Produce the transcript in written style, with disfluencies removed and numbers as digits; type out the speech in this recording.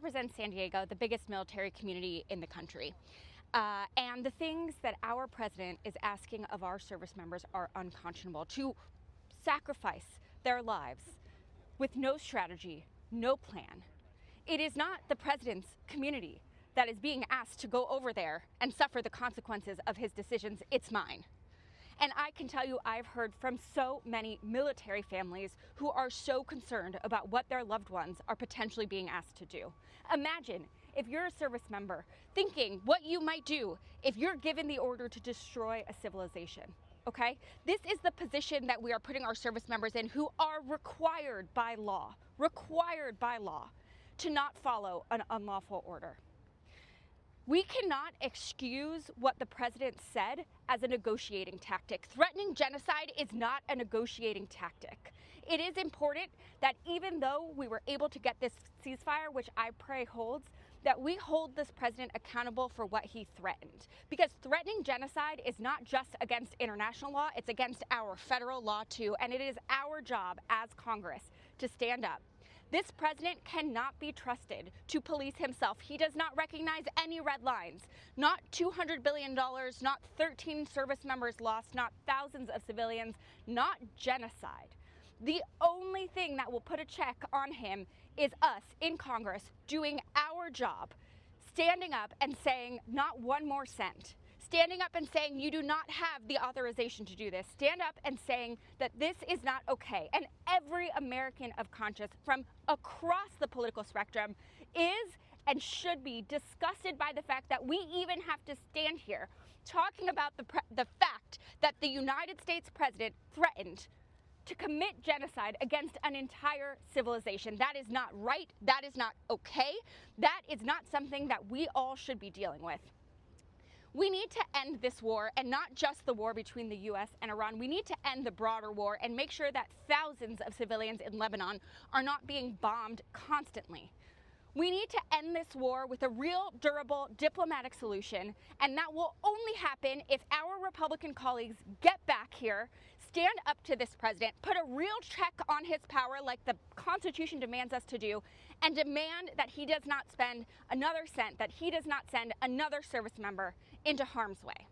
represent San Diego, the biggest military community in the country. And the things that our president is asking of our service members are unconscionable. To sacrifice their lives with no strategy, no plan. It is not the president's community that is being asked to go over there and suffer the consequences of his decisions. It's mine. And I can tell you, I've heard from so many military families who are so concerned about what their loved ones are potentially being asked to do. Imagine if you're a service member thinking what you might do if you're given the order to destroy a civilization. Okay? This is the position that we are putting our service members in, who are required by law to not follow an unlawful order. We cannot excuse what the president said as a negotiating tactic. Threatening genocide is not a negotiating tactic. It is important that even though we were able to get this ceasefire, which I pray holds, that we hold this president accountable for what he threatened. Because threatening genocide is not just against international law, it's against our federal law too, and it is our job as Congress to stand up. This president cannot be trusted to police himself. He does not recognize any red lines. Not $200 billion, not 13 service members lost, not thousands of civilians, not genocide. The only thing that will put a check on him is us in Congress doing our job, standing up and saying not one more cent. Standing up and saying you do not have the authorization to do this. Stand up and saying that this is not okay. And every American of conscience from across the political spectrum is and should be disgusted by the fact that we even have to stand here talking about the fact that the United States president threatened to commit genocide against an entire civilization. That is not right. That is not okay. That is not something that we all should be dealing with. We need to end this war, and not just the war between the U.S. and Iran. We need to end the broader war and make sure that thousands of civilians in Lebanon are not being bombed constantly. We need to end this war with a real, durable diplomatic solution, and that will only happen if our Republican colleagues get back here, stand up to this president, put a real check on his power like the Constitution demands us to do, and demand that he does not spend another cent, that he does not send another service member into harm's way.